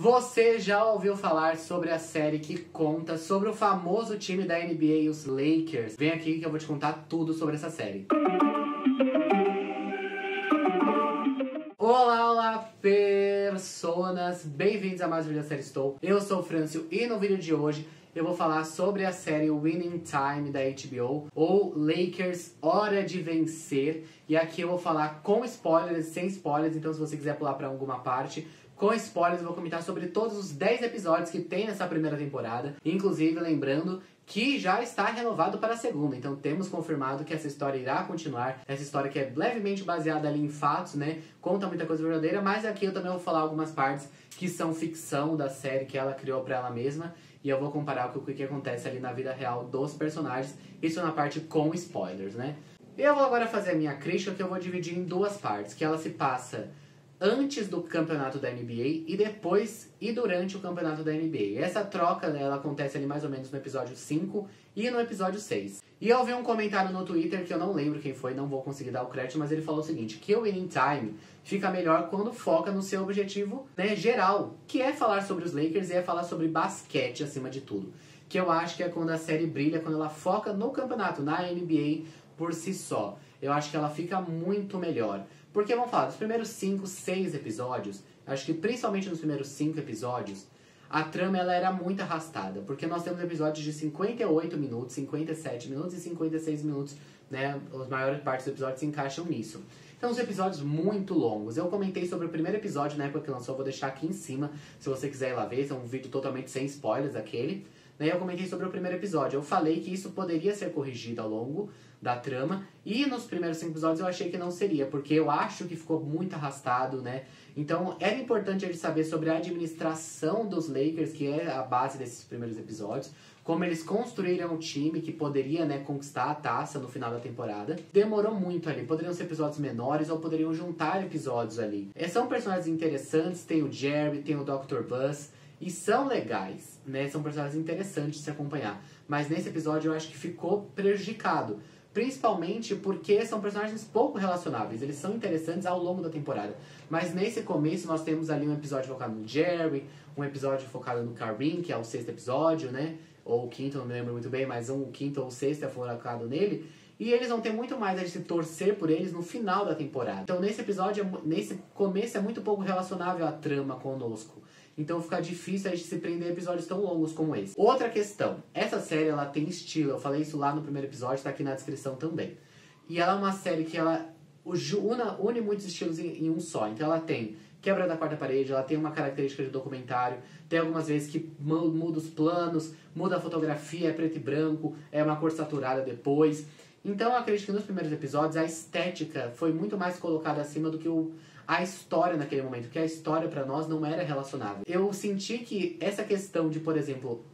Você já ouviu falar sobre a série que conta sobre o famoso time da NBA, os Lakers? Vem aqui que eu vou te contar tudo sobre essa série. Olá, personas! Bem-vindos a mais um vídeo da série Estou. Eu sou o Francio e no vídeo de hoje eu vou falar sobre a série Winning Time da HBO, ou Lakers Hora de Vencer. E aqui eu vou falar com spoilers e sem spoilers, então se você quiser pular pra alguma parte, com spoilers eu vou comentar sobre todos os 10 episódios que tem nessa primeira temporada. Inclusive, lembrando que já está renovado para a segunda, então temos confirmado que essa história irá continuar. Essa história que é levemente baseada ali em fatos, né? Conta muita coisa verdadeira, mas aqui eu também vou falar algumas partes que são ficção da série que ela criou para ela mesma. E eu vou comparar com o que acontece ali na vida real dos personagens. Isso na parte com spoilers, né? Eu vou agora fazer a minha crítica, que eu vou dividir em duas partes. Que ela se passa antes do campeonato da NBA e depois e durante o campeonato da NBA. Essa troca, né, ela acontece ali mais ou menos no episódio 5 e no episódio 6. E eu vi um comentário no Twitter, que eu não lembro quem foi, não vou conseguir dar o crédito, mas ele falou o seguinte, que o Winning Time fica melhor quando foca no seu objetivo, né, geral, que é falar sobre os Lakers e é falar sobre basquete acima de tudo. Que eu acho que é quando a série brilha, quando ela foca no campeonato, na NBA por si só. Eu acho que ela fica muito melhor. Porque, vamos falar, dos primeiros 5, 6 episódios, acho que principalmente nos primeiros 5 episódios, a trama ela era muito arrastada. Porque nós temos episódios de 58 minutos, 57 minutos e 56 minutos, né? As maiores partes dos episódios se encaixam nisso. Então, os episódios muito longos. Eu comentei sobre o primeiro episódio na época que lançou, vou deixar aqui em cima, se você quiser ir lá ver. É um vídeo totalmente sem spoilers, aquele. Eu comentei sobre o primeiro episódio. Eu falei que isso poderia ser corrigido ao longo da trama. E nos primeiros 5 episódios eu achei que não seria, porque eu acho que ficou muito arrastado, né? Então era importante a gente saber sobre a administração dos Lakers, que é a base desses primeiros episódios. Como eles construíram um time que poderia, né, conquistar a taça no final da temporada. Demorou muito ali. Poderiam ser episódios menores ou poderiam juntar episódios ali. São personagens interessantes. Tem o Jerry, tem o Dr. Buzz. E são legais, né? São personagens interessantes de se acompanhar. Mas nesse episódio eu acho que ficou prejudicado. Principalmente porque são personagens pouco relacionáveis. Eles são interessantes ao longo da temporada. Mas nesse começo nós temos ali um episódio focado no Jerry, um episódio focado no Kareem, que é o 6º episódio, né? Ou o 5º, não me lembro muito bem, mas o 5º ou o 6º é focado nele. E eles vão ter muito mais a se torcer por eles no final da temporada. Então nesse episódio, nesse começo é muito pouco relacionável a trama conosco. Então fica difícil a gente se prender a episódios tão longos como esse. Outra questão. Essa série, ela tem estilo. Eu falei isso lá no primeiro episódio, tá aqui na descrição também. E ela é uma série que ela une muitos estilos em um só. Então ela tem quebra da quarta parede, ela tem uma característica de documentário. Tem algumas vezes que muda os planos, muda a fotografia, é preto e branco, é uma cor saturada depois. Então eu acredito que nos primeiros episódios a estética foi muito mais colocada acima do que a história naquele momento, porque a história pra nós não era relacionável. Eu senti que essa questão de, por exemplo,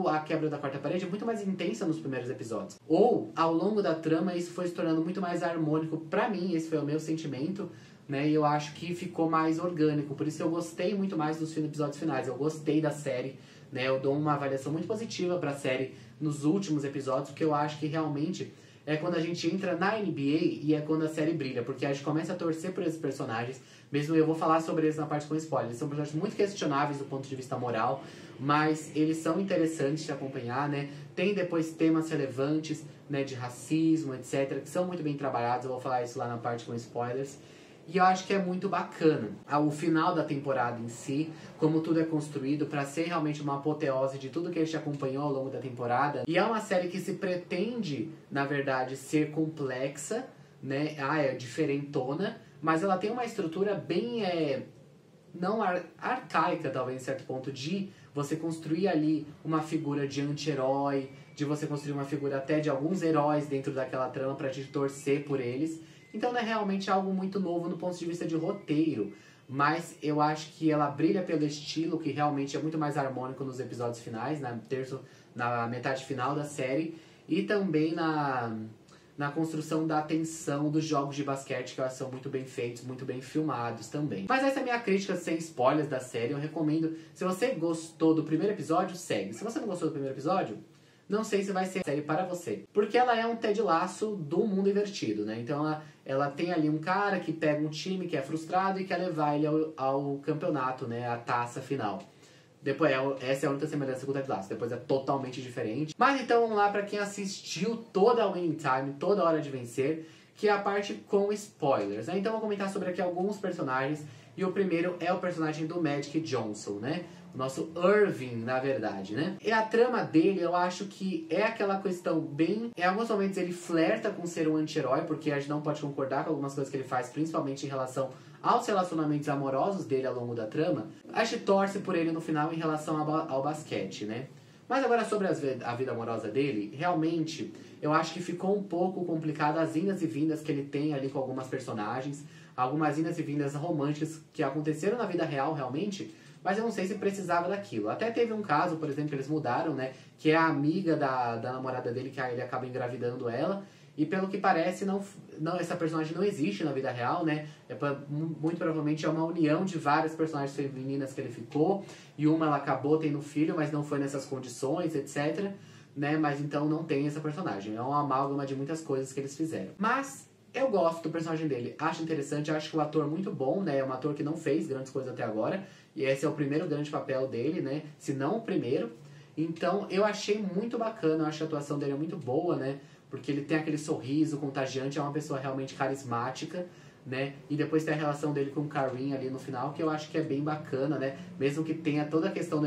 a quebra da quarta parede é muito mais intensa nos primeiros episódios. Ou, ao longo da trama, isso foi se tornando muito mais harmônico pra mim, esse foi o meu sentimento, né? E eu acho que ficou mais orgânico, por isso eu gostei muito mais dos episódios finais, eu gostei da série, né? Eu dou uma avaliação muito positiva pra série nos últimos episódios, porque eu acho que realmente é quando a gente entra na NBA e é quando a série brilha, porque a gente começa a torcer por esses personagens, mesmo eu vou falar sobre eles na parte com spoilers. São personagens muito questionáveis do ponto de vista moral, mas eles são interessantes de acompanhar, né? Tem depois temas relevantes, né, de racismo, etc., que são muito bem trabalhados, eu vou falar isso lá na parte com spoilers. E eu acho que é muito bacana o final da temporada em si, como tudo é construído para ser realmente uma apoteose de tudo que a gente acompanhou ao longo da temporada. E é uma série que se pretende, na verdade, ser complexa, né? É diferentona, mas ela tem uma estrutura bem, não arcaica, talvez, em certo ponto, de você construir ali uma figura de anti-herói, de você construir uma figura até de alguns heróis dentro daquela trama pra gente torcer por eles. Então não é realmente algo muito novo no ponto de vista de roteiro, mas eu acho que ela brilha pelo estilo, que realmente é muito mais harmônico nos episódios finais, na metade final da série, e também na construção da tensão dos jogos de basquete, que elas são muito bem feitos, muito bem filmados também. Mas essa é a minha crítica sem spoilers da série. Eu recomendo, se você gostou do primeiro episódio, segue. Se você não gostou do primeiro episódio, não sei se vai ser a série para você. Porque ela é um Ted Lasso do mundo invertido, né? Então ela tem ali um cara que pega um time que é frustrado e quer levar ele ao campeonato, né? A taça final. Depois, essa é a única semelhança com o Ted Lasso. Depois é totalmente diferente. Mas então vamos lá para quem assistiu toda a Winning Time, toda a Hora de Vencer, que é a parte com spoilers, né? Então eu vou comentar sobre aqui alguns personagens. E o primeiro é o personagem do Magic Johnson, né? O nosso Irving, na verdade, né? E a trama dele, eu acho que é aquela questão bem... Em alguns momentos ele flerta com ser um anti-herói, porque a gente não pode concordar com algumas coisas que ele faz, principalmente em relação aos relacionamentos amorosos dele ao longo da trama. A gente torce por ele no final em relação ao basquete, né? Mas agora sobre a vida amorosa dele, realmente, eu acho que ficou um pouco complicado as indas e vindas que ele tem ali com algumas personagens. Algumas indas e vindas românticas que aconteceram na vida real, realmente, mas eu não sei se precisava daquilo. Até teve um caso, por exemplo, que eles mudaram, né? Que é a amiga da namorada dele, que ele acaba engravidando ela. E pelo que parece, não, essa personagem não existe na vida real, né? Muito provavelmente é uma união de várias personagens femininas que ele ficou. E uma ela acabou tendo filho, mas não foi nessas condições, etc. Né? Mas então não tem essa personagem. É uma amálgama de muitas coisas que eles fizeram. Mas eu gosto do personagem dele, acho interessante, acho que o ator muito bom, né? É um ator que não fez grandes coisas até agora. E esse é o primeiro grande papel dele, né? Se não o primeiro. Então eu achei muito bacana, eu acho que a atuação dele é muito boa, né? Porque ele tem aquele sorriso contagiante, é uma pessoa realmente carismática, né? E depois tem a relação dele com o Kareem ali no final, que eu acho que é bem bacana, né? Mesmo que tenha toda a questão do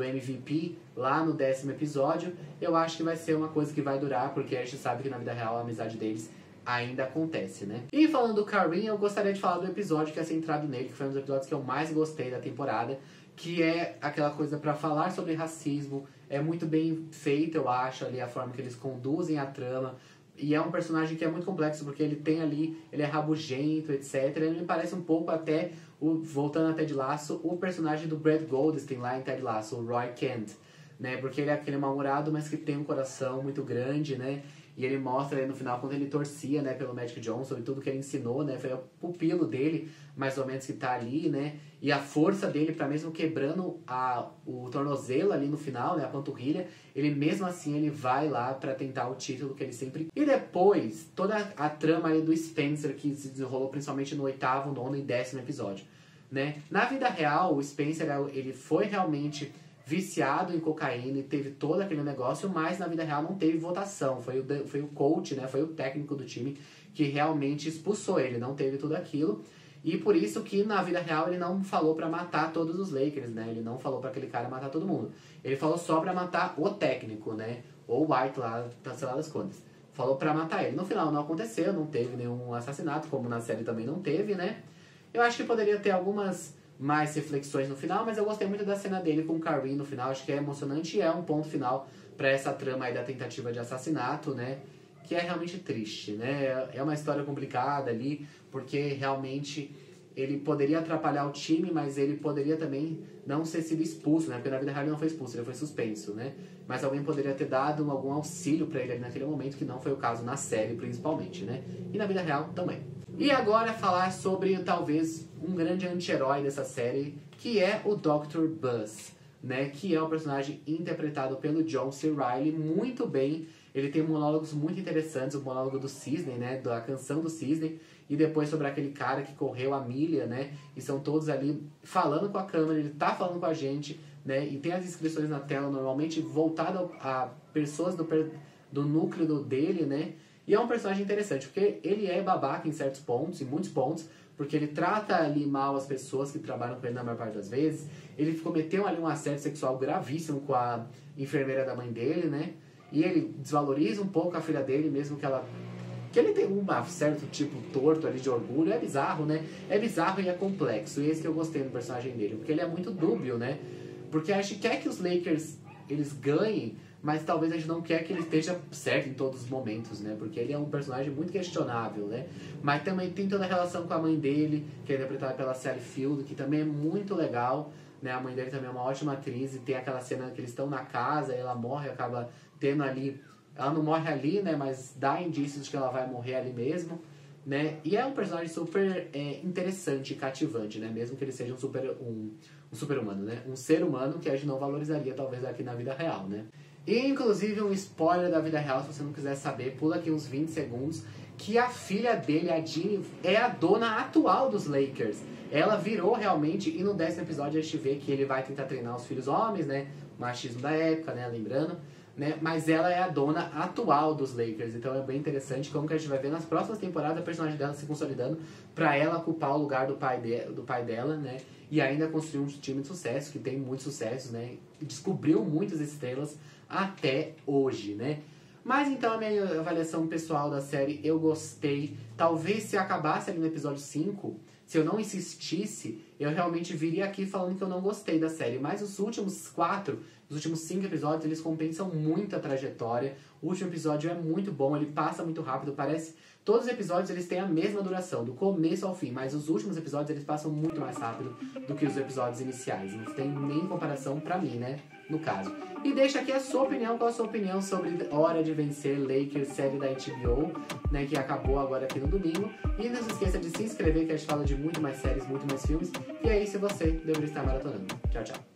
MVP lá no 10º episódio, eu acho que vai ser uma coisa que vai durar, porque a gente sabe que na vida real a amizade deles ainda acontece, né? E falando do Kareem, eu gostaria de falar do episódio que é centrado nele, que foi um dos episódios que eu mais gostei da temporada, que é aquela coisa pra falar sobre racismo. É muito bem feito, eu acho, ali a forma que eles conduzem a trama. E é um personagem que é muito complexo, porque ele tem ali, ele é rabugento, etc. Ele me parece um pouco até, voltando a Ted Lasso, o personagem do Brad Goldstein lá em Ted Lasso, o Roy Kent, né? Porque ele é aquele mal-humorado, mas que tem um coração muito grande, né? E ele mostra aí no final quando ele torcia, né, pelo Magic Johnson e tudo que ele ensinou, né? Foi o pupilo dele, mais ou menos, que tá ali, né? E a força dele para mesmo quebrando o tornozelo ali no final, né, a panturrilha, ele mesmo assim ele vai lá para tentar o título que ele sempre... E depois, toda a trama ali do Spencer, que se desenrolou principalmente no 8º, 9º e 10º episódio, né? Na vida real, o Spencer, ele foi realmente viciado em cocaína e teve todo aquele negócio, mas na vida real não teve votação. Foi o coach, né? Foi o técnico do time que realmente expulsou ele, não teve tudo aquilo. E por isso que na vida real ele não falou pra matar todos os Lakers, né? Ele não falou pra aquele cara matar todo mundo. Ele falou só pra matar o técnico, né? Ou o White lá, sei lá das contas. Falou pra matar ele. No final não aconteceu, não teve nenhum assassinato, como na série também não teve, né? Eu acho que poderia ter algumas mais reflexões no final, mas eu gostei muito da cena dele com o Kareem no final, acho que é emocionante e é um ponto final pra essa trama aí da tentativa de assassinato, né? Que é realmente triste, né? É uma história complicada ali, porque realmente ele poderia atrapalhar o time, mas ele poderia também não ter sido expulso, né? Porque na vida real ele não foi expulso, ele foi suspenso, né? Mas alguém poderia ter dado algum auxílio pra ele ali naquele momento, que não foi o caso na série, principalmente, né? E na vida real também. E agora falar sobre, talvez, um grande anti-herói dessa série, que é o Dr. Buzz, né? Que é um personagem interpretado pelo John C. Reilly muito bem. Ele tem monólogos muito interessantes, o monólogo do Cisne, né? Da canção do Cisne, e depois sobre aquele cara que correu a milha, né? E são todos ali falando com a câmera, ele tá falando com a gente, né? E tem as inscrições na tela, normalmente voltado a pessoas do núcleo dele, né? E é um personagem interessante, porque ele é babaca em certos pontos, em muitos pontos, porque ele trata ali mal as pessoas que trabalham com ele na maior parte das vezes. Ele cometeu ali um assédio sexual gravíssimo com a enfermeira da mãe dele, né? E ele desvaloriza um pouco a filha dele, mesmo que ele tem um certo tipo torto ali de orgulho. É bizarro, né? É bizarro e é complexo. E esse que eu gostei do personagem dele, porque ele é muito dúbio, né? Porque a gente quer que os Lakers, eles ganhem, mas talvez a gente não quer que ele esteja certo em todos os momentos, né? Porque ele é um personagem muito questionável, né? Mas também tem toda a relação com a mãe dele, que é interpretada pela Sally Field, que também é muito legal, né? A mãe dele também é uma ótima atriz, e tem aquela cena que eles estão na casa, e ela morre, acaba tendo ali... Ela não morre ali, né? Mas dá indícios de que ela vai morrer ali mesmo, né? E é um personagem super interessante e cativante, né? Mesmo que ele seja um super-humano, né? Um ser humano que a gente não valorizaria, talvez, aqui na vida real, né? E inclusive um spoiler da vida real, se você não quiser saber, pula aqui uns 20 segundos, que a filha dele, a Ginny, é a dona atual dos Lakers. Ela virou realmente, e no 10º episódio a gente vê que ele vai tentar treinar os filhos homens, né? Machismo da época, né? Lembrando. Né? Mas ela é a dona atual dos Lakers, então é bem interessante como que a gente vai ver nas próximas temporadas a personagem dela se consolidando pra ela ocupar o lugar do pai dela, né? E ainda construir um time de sucesso, que tem muitos sucessos, né? E descobriu muitas estrelas até hoje, né? Mas então a minha avaliação pessoal da série, eu gostei. Talvez se acabasse ali no episódio 5, se eu não insistisse, eu realmente viria aqui falando que eu não gostei da série. Mas os últimos 5 episódios, eles compensam muito a trajetória. O último episódio é muito bom, ele passa muito rápido, parece... Todos os episódios, eles têm a mesma duração, do começo ao fim. Mas os últimos episódios, eles passam muito mais rápido do que os episódios iniciais. Não tem nem comparação pra mim, né? No caso. E deixa aqui a sua opinião, qual a sua opinião sobre Hora de Vencer, Lakers, série da HBO, né, que acabou agora aqui no domingo. E não se esqueça de se inscrever, que a gente fala de muito mais séries, muito mais filmes. E é isso, você deveria estar maratonando. Tchau, tchau.